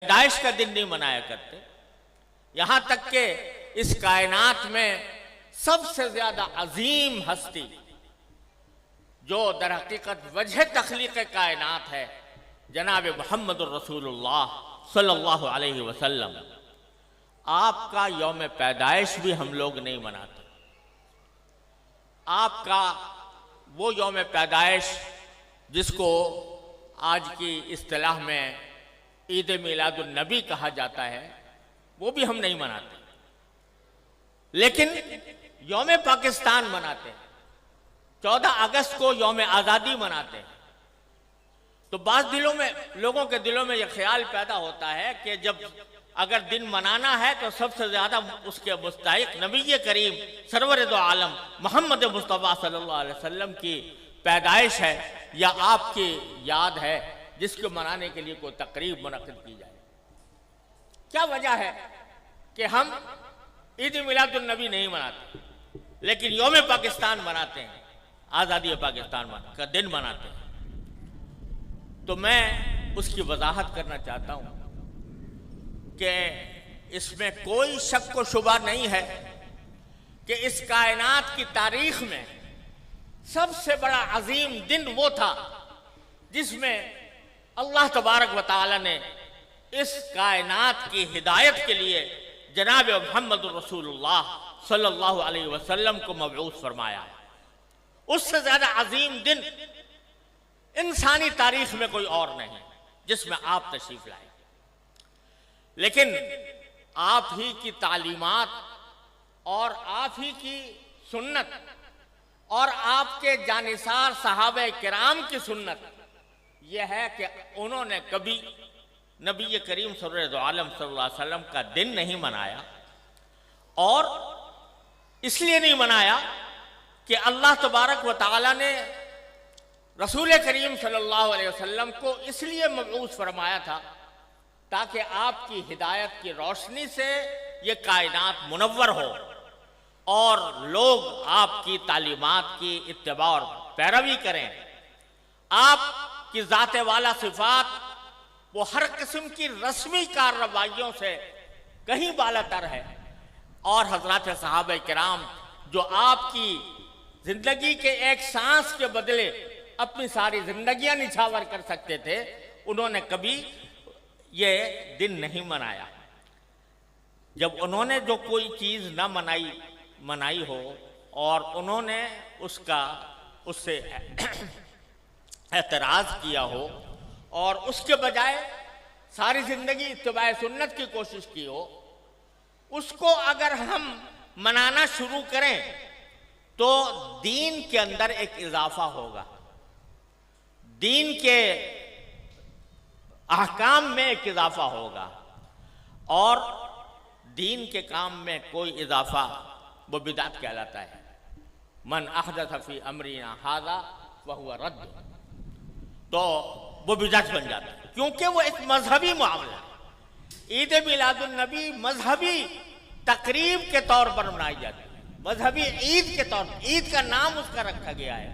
पैदाइश का दिन नहीं मनाया करते। यहां तक कि इस कायनात में सबसे ज्यादा अजीम हस्ती जो दर हकीकत वजह तख्लीक कायनात है, जनाब मोहम्मद रसूलुल्लाह सल्लल्लाहु अलैहि वसल्लम, आपका यौम पैदाइश भी हम लोग नहीं मनाते। आपका वो यौम पैदाइश जिसको आज की इस्तिलाह में ईद मिलादुन नबी कहा जाता है, वो भी हम नहीं मनाते, लेकिन यौम पाकिस्तान मनाते हैं। 14 अगस्त को यौम आज़ादी मनाते हैं। तो बाज़ लोगों के दिलों में यह ख्याल पैदा होता है कि जब अगर दिन मनाना है तो सबसे ज़्यादा उसके मुस्तहिक नबी करीम सरवर दो आलम मोहम्मद मुस्तफ़ा सल्लल्लाहु अलैहि वसल्लम की पैदाइश है या आपकी याद है, जिसको मनाने के लिए कोई तकरीब मुनक़्क़िद की जाए। क्या वजह है कि हम ईद मिलादुन नबी नहीं मनाते, लेकिन यौम पाकिस्तान मनाते हैं, आज़ादी पाकिस्तान का दिन मनाते हैं? तो मैं उसकी वजाहत करना चाहता हूं कि इसमें कोई शक व शुबा नहीं है कि इस कायनात की तारीख में सबसे बड़ा अजीम दिन वो था जिसमें अल्लाह तबारक व तआला ने इस कायनात की हिदायत के लिए जनाब मोहम्मद रसूलुल्लाह सल्लल्लाहु अलैहि वसल्लम को मबऊस फरमाया। उससे ज्यादा अजीम दिन इंसानी तारीख में कोई और नहीं जिसमें आप तशरीफ लाए। लेकिन आप ही की तालीमात और आप ही की सुन्नत और आपके जानिसार सहाबे किराम की सुन्नत यह है कि उन्होंने कभी नबी करीम सरवर दो आलम सल्लल्लाहु अलैहि वसल्लम का दिन नहीं मनाया, और इसलिए नहीं मनाया कि अल्लाह तबारक व तआला ने रसूल करीम सल्लल्लाहु अलैहि वसल्लम को इसलिए मबऊस फरमाया था ताकि आपकी हिदायत की रोशनी से ये कायनात मुनव्वर हो और लोग आपकी तालीमात की इत्तिबा और पैरवी करें। आपकी ज़ाते वाला सिफात वो हर किस्म की रस्मी कार्रवाइयों से कहीं बालातर है, और हजरत सहाबा किराम जो आपकी जिंदगी के एक सांस के बदले अपनी सारी जिंदगियां निछावर कर सकते थे, उन्होंने कभी ये दिन नहीं मनाया। जब उन्होंने जो कोई चीज न मनाई हो और उन्होंने उससे एतराज किया हो और उसके बजाय सारी जिंदगी इत्तिबा सुन्नत की कोशिश की हो, उसको अगर हम मनाना शुरू करें तो दीन के अंदर एक इजाफा होगा, दीन के अहकाम में एक इजाफा होगा, और दीन के काम में कोई इजाफा वो बिदात कहलाता है। मन अहदथ फी अमरिना हाज़ा वहुव रद्द, तो वो बिदात बन जाता है, क्योंकि वो एक मजहबी मामला है। ईद मिलादुन नबी मजहबी तकरीब के तौर पर मनाई जाती है, मजहबी ईद के तौर पर, ईद का नाम उसका रखा गया है,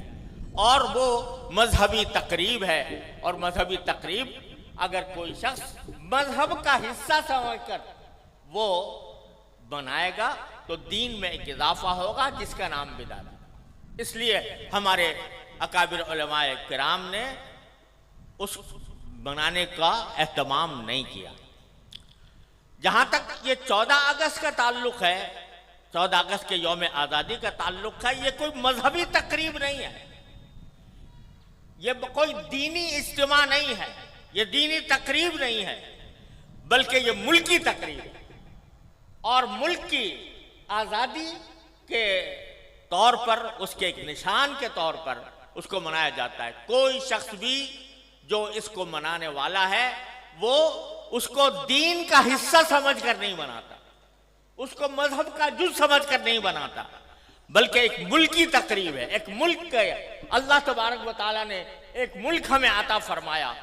और वो मजहबी तकरीब है। और मजहबी तकरीब अगर कोई शख्स मजहब का हिस्सा समझकर वो बनाएगा तो दीन में एक इजाफा होगा जिसका नाम बिदात। इसलिए हमारे अकाबिर उलमाए किराम ने उस बनाने का एहतमाम नहीं किया। जहां तक ये 14 अगस्त का ताल्लुक है, 14 अगस्त के यौम आज़ादी का ताल्लुक है, ये कोई मजहबी तकरीब नहीं है, ये कोई दीनी इज्तिमा नहीं है, ये दीनी तकरीब नहीं है, बल्कि ये मुल्की तकरीब है। और मुल्क की आज़ादी के तौर पर, उसके एक निशान के तौर पर उसको मनाया जाता है। कोई शख्स भी जो इसको मनाने वाला है वो उसको दीन का हिस्सा समझकर नहीं मनाता, उसको मजहब का जुज़ समझकर नहीं बनाता, बल्कि एक मुल्की तकरीब है। एक मुल्क के अल्लाह तबारक व तआला ने एक मुल्क हमें अता फरमाया,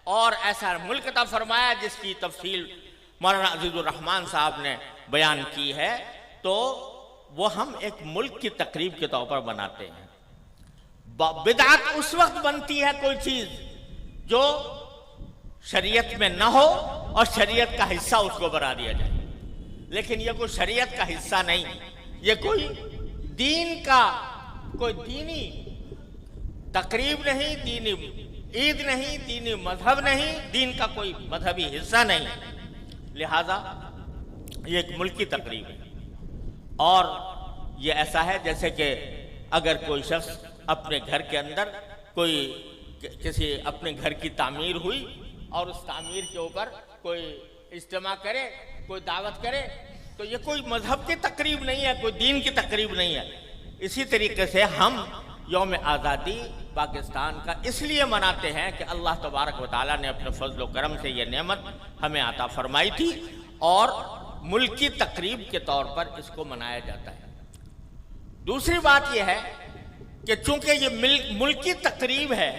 और ऐसा मुल्क अता फरमाया जिसकी तफसील मौलाना अजीजुर रहमान साहब ने बयान की है। तो वो हम एक मुल्क की तकरीब के तौर पर बनाते हैं। बिदअत उस वक्त बनती है कोई चीज जो शरीयत में न हो और शरीयत का हिस्सा उसको बना दिया जाए। लेकिन ये कोई शरीयत का हिस्सा नहीं, ये कोई दीन का कोई दीनी तकरीब नहीं, दीनी ईद नहीं, दीनी मजहब नहीं, दीन का कोई मजहबी हिस्सा नहीं। लिहाजा ये एक मुल्की तकरीब है और ये ऐसा है जैसे कि अगर कोई शख्स अपने घर के अंदर कोई किसी अपने घर की तामीर हुई और उस तामीर के ऊपर कोई इज्तिमा करे, कोई दावत करे, तो ये कोई मजहब की तकरीब नहीं है, कोई दीन की तकरीब नहीं है। इसी तरीके से हम यौम आज़ादी पाकिस्तान का इसलिए मनाते हैं कि अल्लाह तबारक व तआला ने अपने फजल व करम से ये नेमत हमें अता फरमाई थी और मुल्की तकरीब के तौर पर इसको मनाया जाता है। दूसरी बात यह है कि चूंकि ये मुल्की तकरीब है,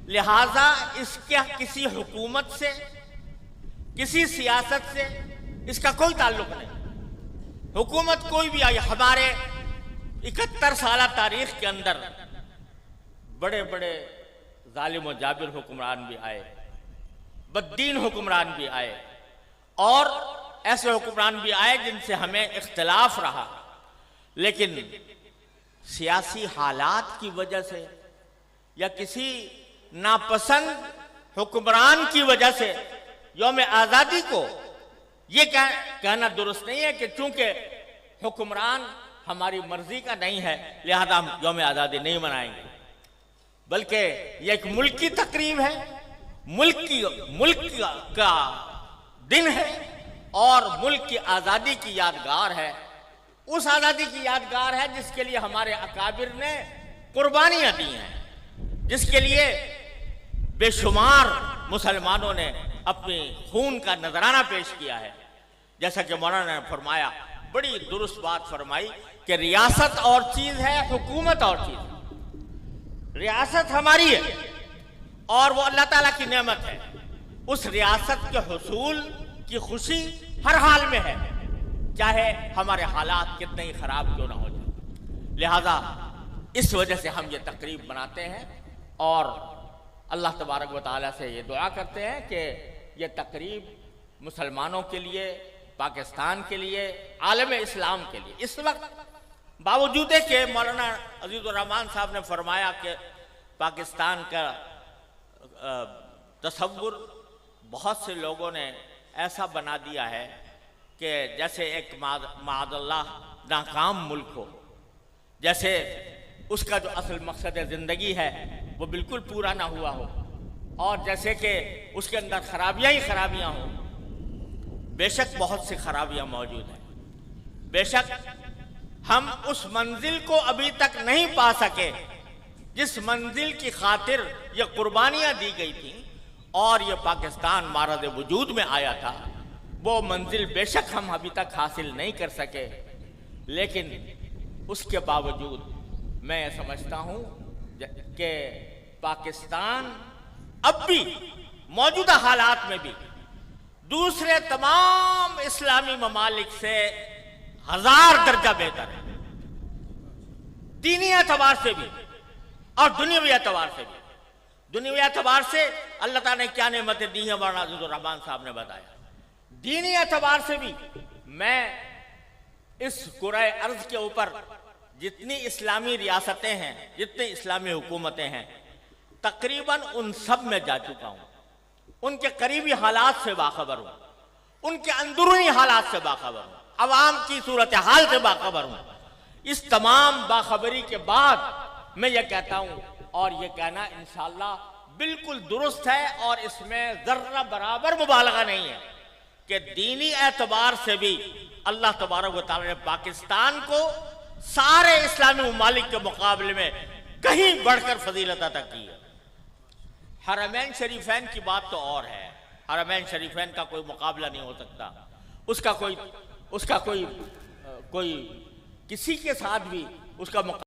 लिहाजा इसका किसी हुकूमत से, किसी सियासत से इसका कोई ताल्लुक नहीं। हुकूमत कोई भी आई, हमारे 71 साल तारीख के अंदर बड़े बड़े जालिम व जाबिर हुक्मरान भी आए, बददीन हुक्मरान भी आए और ऐसे हुक्मरान भी आए जिनसे हमें इख्तिलाफ रहा, लेकिन सियासी हालात की वजह से या किसी नापसंद हुक्मरान की वजह से यौम आज़ादी को ये कहना दुरुस्त नहीं है कि चूंकि हुक्मरान हमारी मर्जी का नहीं है लिहाजा हम यौम आज़ादी नहीं मनाएंगे, बल्कि ये एक मुल्की तकरीब है, मुल्क का दिन है और मुल्क की आज़ादी की यादगार है। उस आज़ादी की यादगार है जिसके लिए हमारे अकाबिर ने कुर्बानियां दी हैं, जिसके लिए बेशुमार मुसलमानों ने अपने खून का नजराना पेश किया है। जैसा कि मौलाना ने फरमाया, बड़ी दुरुस्त बात फरमाई कि रियासत और चीज है, हुकूमत और चीज है। रियासत हमारी है और वो अल्लाह ताला की नेमत है। उस रियासत के हुसूल की खुशी हर हाल में है, चाहे हमारे हालात कितने ही खराब क्यों ना हो जाए। लिहाजा इस वजह से हम ये तकरीब मनाते हैं और अल्लाह तबारक व तआला से ये दुआ करते हैं कि ये तकरीब मुसलमानों के लिए, पाकिस्तान के लिए, आलम इस्लाम के लिए, इस वक्त बावजूद के मौलाना अजीजुर रहमान साहब ने फरमाया कि पाकिस्तान का तसव्वुर बहुत से लोगों ने ऐसा बना दिया है कि जैसे एक मादल्लाह नाकाम मुल्क हो, जैसे उसका जो असल मकसद ज़िंदगी है वो बिल्कुल पूरा ना हुआ हो और जैसे कि उसके अंदर खराबियां ही खराबियां हों। बेशक बहुत सी खराबियां मौजूद हैं, बेशक हम उस मंजिल को अभी तक नहीं पा सके जिस मंजिल की खातिर ये कुर्बानियां दी गई थी और ये पाकिस्तान मारद वजूद में आया था। वो मंजिल बेशक हम अभी तक हासिल नहीं कर सके, लेकिन उसके बावजूद मैं समझता हूं कि पाकिस्तान अब भी मौजूदा हालात में भी दूसरे तमाम इस्लामी ममालिक से 1000 दर्जा बेहतर है, दीनी एतबार से भी और दुनियावी एतबार से भी। दुनियावी एतबार से अल्लाह ताला ने क्या नेमतें दी हैं मौलाना अजीजुर रहमान साहब ने बताया। दीनी एतबार से भी मैं इस कुराए अर्ज के ऊपर जितनी इस्लामी रियासतें हैं, जितनी इस्लामी हुकूमतें हैं, तकरीबन उन सब में जा चुका हूं, उनके करीबी हालात से बाखबर हूं, उनके अंदरूनी हालात से बाखबर हूं, अवाम की सूरत हाल से बाखबर हूं। इस तमाम बाखबरी के बाद मैं ये कहता हूं और ये कहना इंशाअल्लाह बिल्कुल दुरुस्त है और इसमें जर्रा बराबर मुबालगा नहीं है कि दीनी एतबार से भी अल्लाह तबारक व तआला ने पाकिस्तान को सारे इस्लामी ममालिक के मुकाबले में कहीं बढ़कर फजीलत अता की है। हरमैन शरीफैन की बात तो और है, हरमैन शरीफैन का कोई मुकाबला नहीं हो सकता, उसका कोई किसी के साथ भी उसका